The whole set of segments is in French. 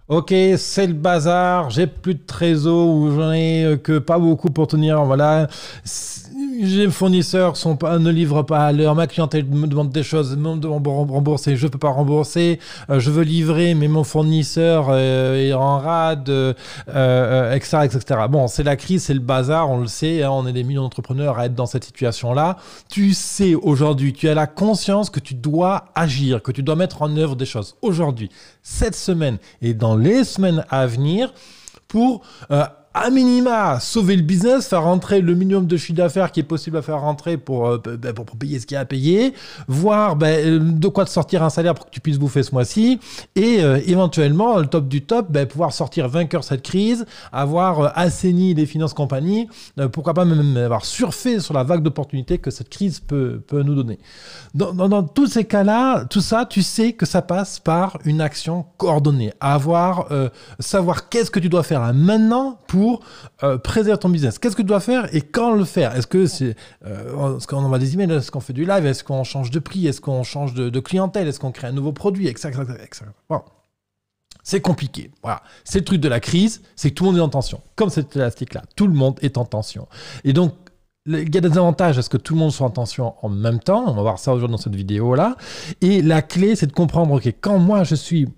Ok, c'est le bazar, j'ai plus de trésor ou j'en ai que pas beaucoup pour tenir, voilà. Mes fournisseurs ne livrent pas à l'heure, ma clientèle me demande des choses, me demande rembourser, je ne peux pas rembourser, je veux livrer, mais mon fournisseur est en rade, etc., etc. Bon, c'est la crise, c'est le bazar, on le sait, hein, on est des millions d'entrepreneurs à être dans cette situation-là. Tu sais aujourd'hui, tu as la conscience que tu dois agir, que tu dois mettre en œuvre des choses aujourd'hui, cette semaine et dans les semaines à venir pour à minima sauver le business, faire rentrer le minimum de chiffre d'affaires qui est possible à faire rentrer pour payer ce qu'il y a à payer, voir de quoi te sortir un salaire pour que tu puisses bouffer ce mois-ci et éventuellement, le top du top, pouvoir sortir vainqueur cette crise, avoir assaini les finances compagnie, pourquoi pas même avoir surfé sur la vague d'opportunités que cette crise peut nous donner. Dans tous ces cas-là, tout ça, tu sais que ça passe par une action coordonnée, savoir qu'est-ce que tu dois faire là, maintenant pour préserver ton business. Qu'est-ce que tu dois faire et quand le faire? Est-ce qu'on envoie des emails? Est-ce qu'on fait du live? Est-ce qu'on change de prix? Est-ce qu'on change de clientèle? Est-ce qu'on crée un nouveau produit? Etc. Bon. C'est compliqué. Voilà. C'est le truc de la crise, c'est que tout le monde est en tension. Comme cet élastique-là, tout le monde est en tension. Et donc, il y a des avantages à ce que tout le monde soit en tension en même temps. On va voir ça aujourd'hui dans cette vidéo-là. Et la clé, c'est de comprendre, OK, quand moi, je suis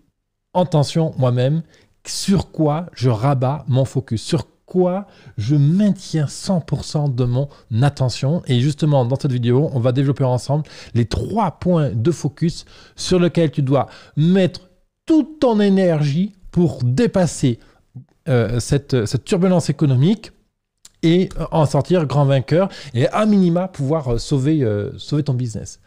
en tension moi-même, sur quoi je rabats mon focus, sur quoi je maintiens 100% de mon attention. Et justement, dans cette vidéo, on va développer ensemble les 3 points de focus sur lesquels tu dois mettre toute ton énergie pour dépasser cette turbulence économique et en sortir grand vainqueur et à minima pouvoir sauver ton business.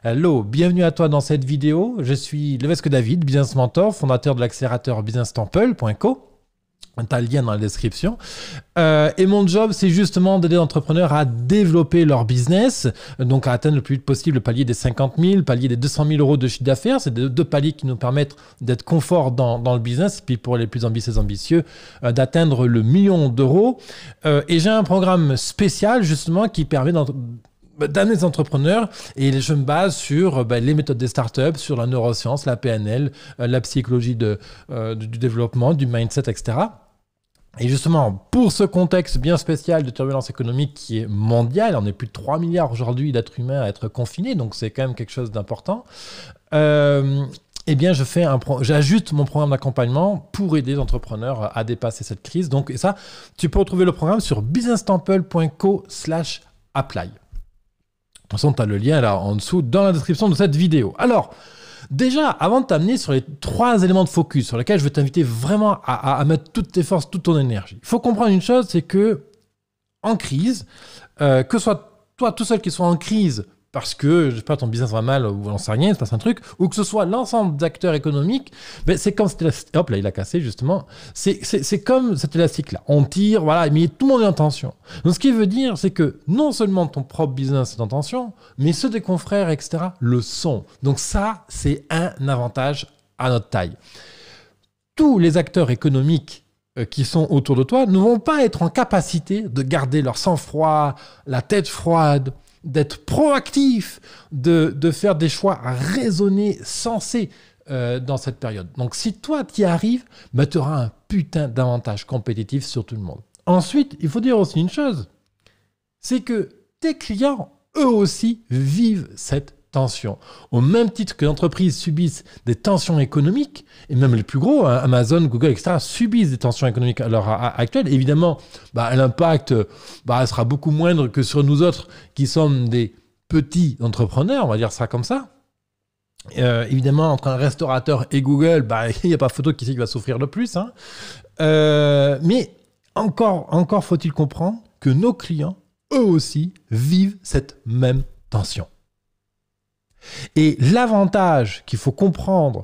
Hello, bienvenue à toi dans cette vidéo. Je suis Levesque David, business mentor, fondateur de l'accélérateur businesstemple.co. Tu as le lien dans la description. Et mon job, c'est justement d'aider les entrepreneurs à développer leur business, donc à atteindre le plus vite possible le palier des 50 000, le palier des 200 000 euros de chiffre d'affaires. C'est deux paliers qui nous permettent d'être confort dans le business, puis pour les plus ambitieux, d'atteindre le million d'euros. Et j'ai un programme spécial justement qui permet d'amener des entrepreneurs et je me base sur les méthodes des startups, sur la neuroscience, la PNL, la psychologie du développement, du mindset, etc. Et justement, pour ce contexte bien spécial de turbulence économique qui est mondiale, on est plus de 3 milliards aujourd'hui d'êtres humains à être confinés, donc c'est quand même quelque chose d'important. Eh bien, j'ajoute mon programme d'accompagnement pour aider les entrepreneurs à dépasser cette crise. Donc, et ça, tu peux retrouver le programme sur businesstemple.co/apply. De toute façon, tu as le lien là en dessous dans la description de cette vidéo. Alors, déjà, avant de t'amener sur les 3 éléments de focus sur lesquels je vais t'inviter vraiment à mettre toutes tes forces, toute ton énergie, il faut comprendre une chose, c'est que en crise, que ce soit toi tout seul qui soit en crise parce que, je sais pas, ton business va mal ou on sait rien, il se passe un truc, ou que ce soit l'ensemble d'acteurs économiques, c'est comme cet élastique. Hop là, il a cassé justement. C'est comme cet élastique-là. On tire, voilà, mais tout le monde est en tension. Donc ce qui veut dire, c'est que non seulement ton propre business est en tension, mais ceux des confrères, etc., le sont. Donc ça, c'est un avantage à notre taille. Tous les acteurs économiques qui sont autour de toi ne vont pas être en capacité de garder leur sang-froid, la tête froide, d'être proactif, de faire des choix raisonnés, sensés dans cette période. Donc, si toi, tu y arrives, tu auras un putain d'avantage compétitif sur tout le monde. Ensuite, il faut dire aussi une chose, c'est que tes clients, eux aussi, vivent cette tension. Au même titre que les entreprises subissent des tensions économiques, et même les plus gros, hein, Amazon, Google, etc., subissent des tensions économiques à l'heure actuelle. Évidemment, l'impact sera beaucoup moindre que sur nous autres qui sommes des petits entrepreneurs, on va dire ça comme ça. Évidemment, entre un restaurateur et Google, il n'y a pas photo qui sait qui va souffrir le plus. Hein. Mais encore faut-il comprendre que nos clients, eux aussi, vivent cette même tension. Et l'avantage qu'il faut comprendre,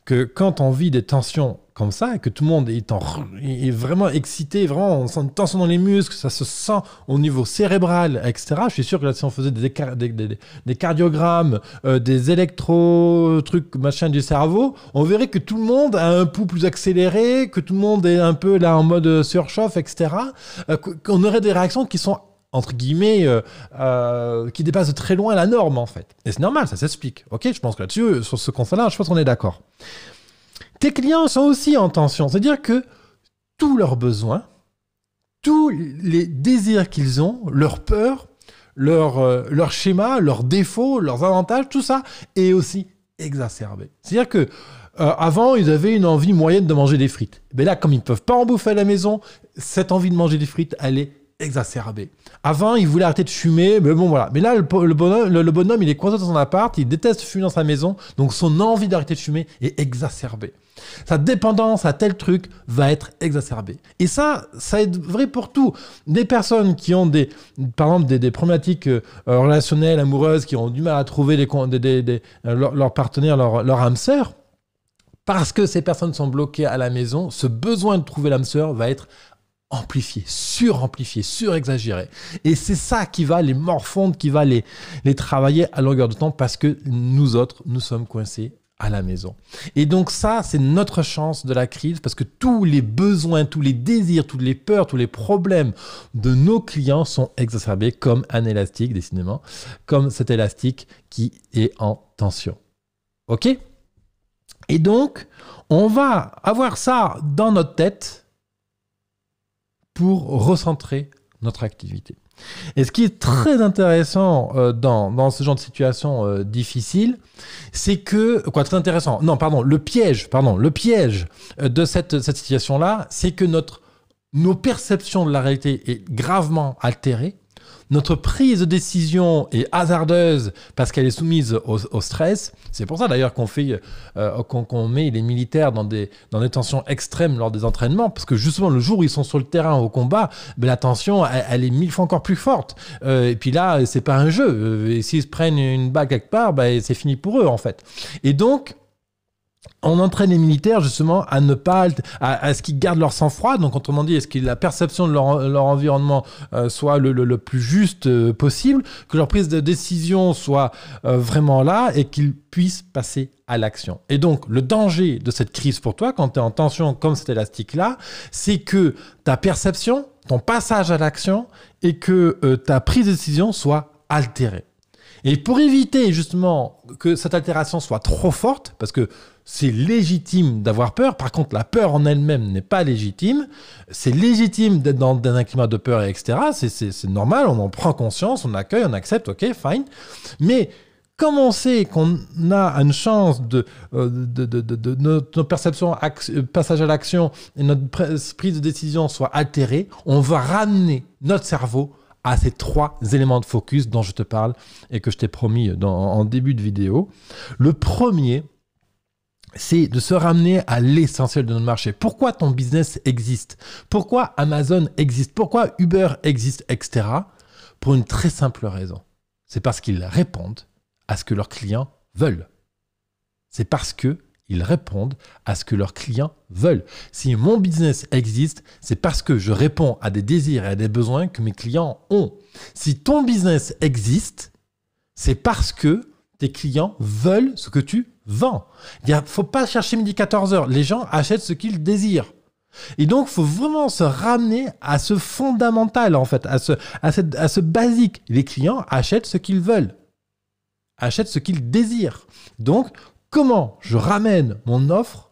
que quand on vit des tensions comme ça, et que tout le monde est vraiment excité, vraiment, on sent une tension dans les muscles, ça se sent au niveau cérébral, etc. Je suis sûr que là, si on faisait des cardiogrammes, des trucs, machin du cerveau, on verrait que tout le monde a un pouls plus accéléré, que tout le monde est un peu là en mode surchauffe, etc. Qu'on aurait des réactions qui sont entre guillemets, qui dépasse de très loin la norme, en fait. Et c'est normal, ça s'explique. Ok, je pense que là-dessus, sur ce constat-là, je pense qu'on est d'accord. tes clients sont aussi en tension. C'est-à-dire que tous leurs besoins, tous les désirs qu'ils ont, leurs peurs, leurs schémas, leurs défauts, leurs avantages, tout ça est aussi exacerbé. C'est-à-dire que avant, ils avaient une envie moyenne de manger des frites. Mais là, comme ils ne peuvent pas en bouffer à la maison, cette envie de manger des frites, elle est exacerbée. Avant, ils voulaient arrêter de fumer, mais bon, voilà. Mais là, le bonhomme, il est coincé dans son appart, il déteste fumer dans sa maison, donc son envie d'arrêter de fumer est exacerbée. Sa dépendance à tel truc va être exacerbée. Et ça est vrai pour tout. Des personnes qui ont par exemple des problématiques relationnelles, amoureuses, qui ont du mal à trouver leur partenaire, leur âme sœur, parce que ces personnes sont bloquées à la maison, ce besoin de trouver l'âme sœur va être amplifié, surexagéré. Et c'est ça qui va les morfondre, qui va les travailler à longueur de temps, parce que nous autres, nous sommes coincés à la maison. Et donc ça, c'est notre chance de la crise, parce que tous les besoins, tous les désirs, toutes les peurs, tous les problèmes de nos clients sont exacerbés comme un élastique, décidément, comme cet élastique qui est en tension. OK ? Et donc, on va avoir ça dans notre tête pour recentrer notre activité. Et ce qui est très intéressant dans ce genre de situation difficile, c'est que... très intéressant. Le piège de cette situation-là, c'est que nos perceptions de la réalité est gravement altérée. Notre prise de décision est hasardeuse parce qu'elle est soumise au stress. C'est pour ça d'ailleurs qu'on met les militaires dans des tensions extrêmes lors des entraînements, parce que justement le jour où ils sont sur le terrain au combat, la tension elle est 1000 fois encore plus forte. Et puis là, c'est pas un jeu. Et s'ils se prennent une balle quelque part, c'est fini pour eux en fait. Et donc, on entraîne les militaires justement à ne pas, à ce qu'ils gardent leur sang-froid. Donc, autrement dit, est-ce que la perception de leur environnement soit le plus juste possible, que leur prise de décision soit vraiment là et qu'ils puissent passer à l'action. Et donc, le danger de cette crise pour toi, quand tu es en tension comme cet élastique-là, c'est que ta perception, ton passage à l'action et que ta prise de décision soit altérée. Et pour éviter justement que cette altération soit trop forte, parce que c'est légitime d'avoir peur, par contre la peur en elle-même n'est pas légitime, c'est légitime d'être dans un climat de peur, etc. C'est normal, on en prend conscience, on accueille, on accepte, ok, fine. Mais comme on sait qu'on a une chance de notre perception, passage à l'action et notre prise de décision soit altérée, on va ramener notre cerveau à ces 3 éléments de focus dont je te parle et que je t'ai promis en début de vidéo. Le premier, c'est de se ramener à l'essentiel de notre marché. Pourquoi ton business existe? Pourquoi Amazon existe? Pourquoi Uber existe, etc. Pour une très simple raison. C'est parce qu'ils répondent à ce que leurs clients veulent. C'est parce qu'ils répondent à ce que leurs clients veulent. Si mon business existe, c'est parce que je réponds à des désirs et à des besoins que mes clients ont. Si ton business existe, c'est parce que tes clients veulent ce que tu vends. Il ne faut pas chercher midi 14h. Les gens achètent ce qu'ils désirent. Et donc, il faut vraiment se ramener à ce fondamental, en fait, à ce basique. Les clients achètent ce qu'ils veulent, achètent ce qu'ils désirent. Donc, comment je ramène mon offre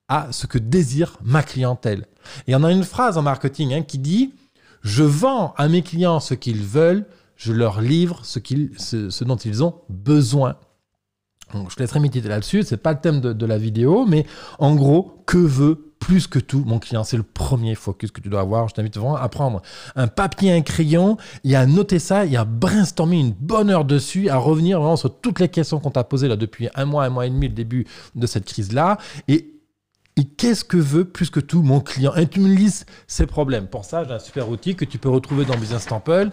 à ce que désire ma clientèle? Et on a une phrase en marketing qui dit « Je vends à mes clients ce qu'ils veulent, je leur livre ce dont ils ont besoin. » Donc, je te laisserai méditer là-dessus, ce n'est pas le thème de la vidéo, mais en gros, que veut plus que tout mon client? C'est le premier focus que tu dois avoir. Je t'invite vraiment à prendre un papier, un crayon, et à noter ça, et à brainstormer une bonne heure dessus, à revenir vraiment sur toutes les questions qu'on t'a posées là depuis un mois et demi, le début de cette crise-là, et qu'est-ce que veut plus que tout mon client? Et tu me listes ses problèmes. Pour ça, j'ai un super outil que tu peux retrouver dans Business Temple,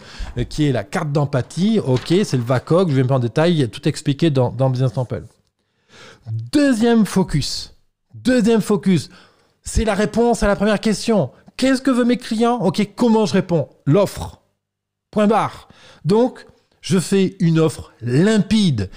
qui est la carte d'empathie. Ok, c'est le VACOG, je vais me en détail, il y a tout expliqué dans Business Temple. Deuxième focus, c'est la réponse à la première question. Qu'est-ce que veulent mes clients? Ok, comment je réponds? L'offre. Point barre. Donc, je fais une offre limpide,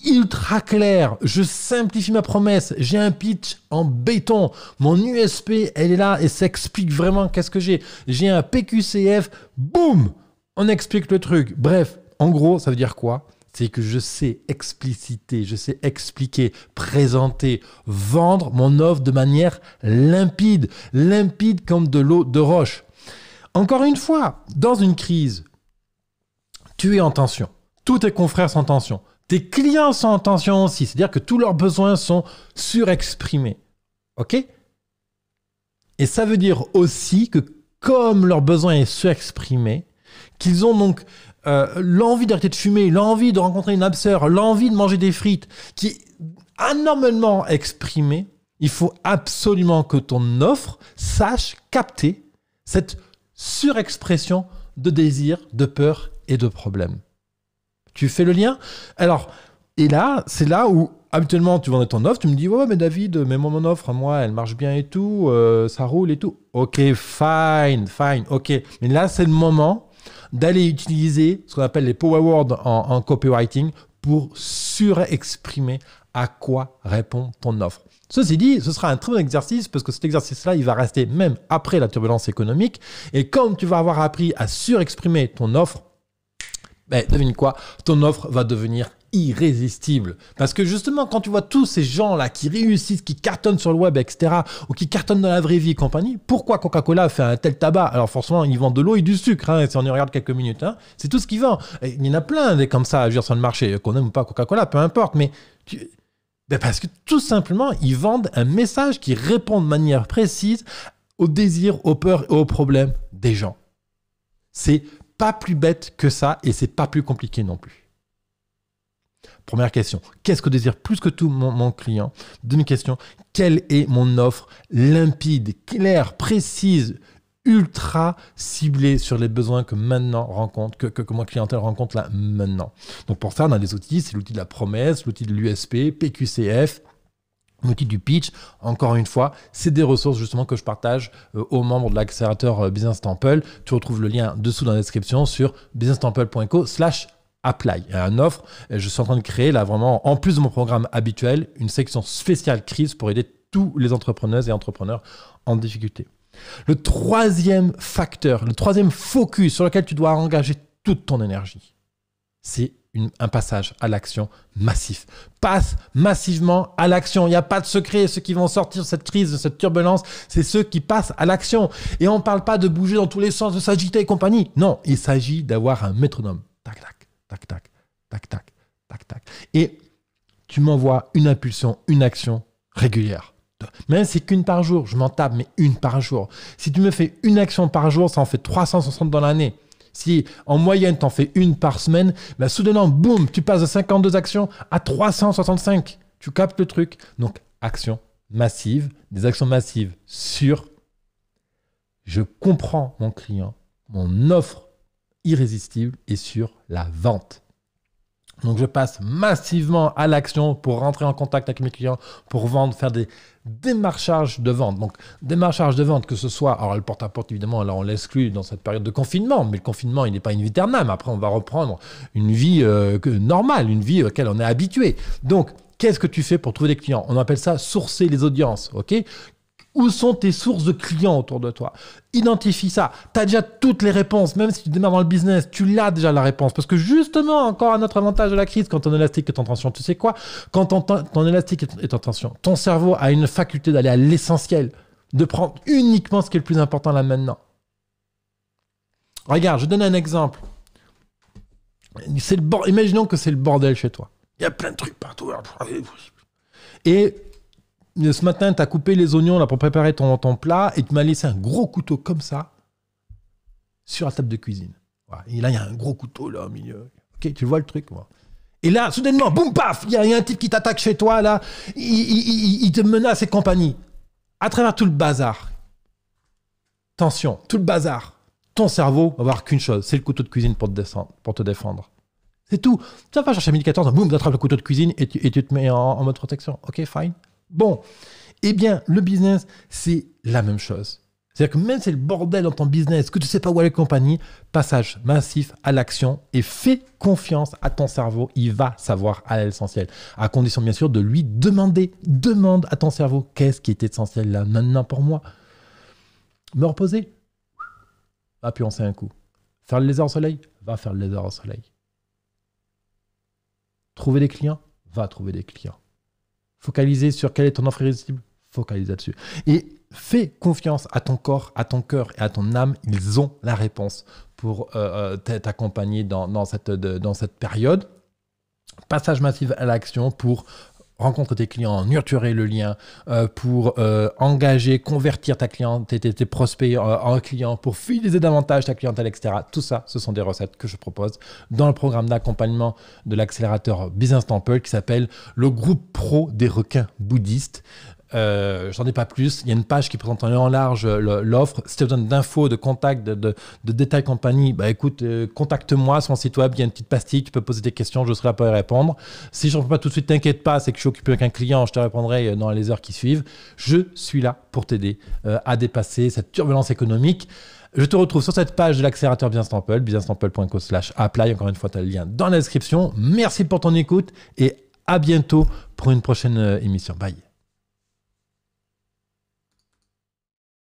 ultra claire. Je simplifie ma promesse. J'ai un pitch en béton. Mon USP, elle est là et ça explique vraiment qu'est-ce que j'ai. J'ai un PQCF. Boum! On explique le truc. Bref, en gros, ça veut dire quoi? c'est que je sais expliciter, je sais expliquer, présenter, vendre mon offre de manière limpide, limpide comme de l'eau de roche. Encore une fois, dans une crise, tu es en tension. Tous tes confrères sont en tension. Tes clients sont en tension aussi. C'est-à-dire que tous leurs besoins sont surexprimés. OK ? Et ça veut dire aussi que comme leur besoin est surexprimé, qu'ils ont donc l'envie d'arrêter de fumer, l'envie de rencontrer une âme sœur, l'envie de manger des frites, qui est anormalement exprimée, il faut absolument que ton offre sache capter cette surexpression de désir, de peur et de problème. Tu fais le lien ? Alors, et là, c'est là où habituellement tu vendais ton offre, tu me dis « Ouais, mais David, mais mon offre, moi, elle marche bien et tout, ça roule et tout. » Ok, fine, ok. Mais là, c'est le moment d'aller utiliser ce qu'on appelle les power words en copywriting pour surexprimer à quoi répond ton offre. Ceci dit, ce sera un très bon exercice parce que cet exercice-là, il va rester même après la turbulence économique. Et comme tu vas avoir appris à surexprimer ton offre, ben, devine quoi, ton offre va devenir irrésistible. Parce que justement, quand tu vois tous ces gens-là qui réussissent, qui cartonnent sur le web, etc., ou qui cartonnent dans la vraie vie et compagnie, pourquoi Coca-Cola fait un tel tabac? Alors forcément, ils vendent de l'eau et du sucre, hein, si on y regarde quelques minutes. Hein, c'est tout ce qu'ils vendent. Et il y en a plein des comme ça à agir sur le marché, qu'on aime ou pas Coca-Cola, peu importe. Mais parce que tout simplement, ils vendent un message qui répond de manière précise aux désirs, aux peurs et aux problèmes des gens. C'est pas plus bête que ça et c'est pas plus compliqué non plus. Première question, qu'est-ce que désire plus que tout mon client? Deuxième question, quelle est mon offre limpide, claire, précise, ultra ciblée sur les besoins que maintenant rencontre, que mon clientèle rencontre là maintenant. Donc pour ça, on a des outils, c'est l'outil de la promesse, l'outil de l'USP, PQCF, l'outil du pitch. Encore une fois, c'est des ressources justement que je partage aux membres de l'accélérateur Business Temple. Tu retrouves le lien dessous dans la description sur businesstemple.co/apply. Il y a une offre, je suis en train de créer là vraiment, en plus de mon programme habituel, une section spéciale crise pour aider tous les entrepreneuses et entrepreneurs en difficulté. Le troisième facteur, le troisième focus sur lequel tu dois engager toute ton énergie, c'est un passage à l'action massif. Passe massivement à l'action. Il n'y a pas de secret. Ceux qui vont sortir de cette crise, de cette turbulence, c'est ceux qui passent à l'action. Et on ne parle pas de bouger dans tous les sens, de s'agiter et compagnie. Non, il s'agit d'avoir un métronome. Tac, tac, tac, tac, tac, tac, tac, tac. Et tu m'envoies une impulsion, une action régulière. Même si c'est qu'une par jour, je m'en tape, mais une par jour. Si tu me fais une action par jour, ça en fait 360 dans l'année. Si en moyenne, tu en fais une par semaine, ben soudainement, boum, tu passes de 52 actions à 365. Tu captes le truc. Donc, action massive, des actions massives sur je comprends mon client, mon offre irrésistible et sur la vente. Donc, je passe massivement à l'action pour rentrer en contact avec mes clients, pour vendre, faire des démarchages de vente. Donc, démarchage de vente, que ce soit, alors le porte-à-porte, évidemment, là, on l'exclut dans cette période de confinement, mais le confinement, il n'est pas une vie éternelle. Après, on va reprendre une vie normale, une vie à laquelle on est habitué. Donc, qu'est-ce que tu fais pour trouver des clients? On appelle ça sourcer les audiences, ok? Où sont tes sources de clients autour de toi? Identifie ça. Tu as déjà toutes les réponses. Même si tu démarres dans le business, tu l'as déjà la réponse. Parce que justement, encore un autre avantage de la crise, quand ton élastique est en tension, tu sais quoi? Quand ton élastique est en tension, ton cerveau a une faculté d'aller à l'essentiel, de prendre uniquement ce qui est le plus important là maintenant. Regarde, je donne un exemple. Imaginons que c'est le bordel chez toi. Il y a plein de trucs partout. Et ce matin, tu as coupé les oignons là, pour préparer ton plat et tu m'as laissé un gros couteau comme ça sur la table de cuisine. Voilà. Et là, il y a un gros couteau là au milieu. Ok, tu vois le truc, moi. Et là, soudainement, boum, paf, il y a un type qui t'attaque chez toi, là, il te menace et compagnie. À travers tout le bazar, tension, tout le bazar, ton cerveau va voir qu'une chose, c'est le couteau de cuisine pour te défendre. C'est tout. Tu vas pas chercher 1014, boum, tu attrapes le couteau de cuisine et tu te mets en mode protection. Ok, fine. Bon, eh bien, le business, c'est la même chose. C'est-à-dire que même si c'est le bordel dans ton business, que tu ne sais pas où aller compagnie, passage massif à l'action et fais confiance à ton cerveau, il va savoir à l'essentiel. À condition, bien sûr, de lui demander. Demande à ton cerveau, qu'est-ce qui est essentiel là, maintenant pour moi? Me reposer? Va pioncer un coup. Faire le lézard au soleil? Va faire le lézard au soleil. Trouver des clients, va trouver des clients. Focaliser sur quelle est ton offre irrésistible, focalise là-dessus. Et fais confiance à ton corps, à ton cœur et à ton âme. Ils ont la réponse pour t'accompagner dans cette période. Passage massif à l'action pour rencontrer tes clients, nurturer le lien, pour engager, convertir tes prospects en clients, pour fidéliser davantage ta clientèle, etc. Tout ça, ce sont des recettes que je propose dans le programme d'accompagnement de l'accélérateur Business Temple qui s'appelle le groupe pro des requins bouddhistes. J'en ai pas plus. Il y a une page qui présente en long en large l'offre. Si tu as besoin d'infos, de contacts, de détails compagnie, écoute, contacte-moi sur mon site web. Il y a une petite pastille, tu peux poser des questions, je serai là pour y répondre. Si je ne réponds pas tout de suite, t'inquiète pas, c'est que je suis occupé avec un client, je te répondrai dans les heures qui suivent. Je suis là pour t'aider à dépasser cette turbulence économique. Je te retrouve sur cette page de l'accélérateur Business Temple, businesstemple.co/apply. Encore une fois, tu as le lien dans la description. Merci pour ton écoute et à bientôt pour une prochaine émission. Bye.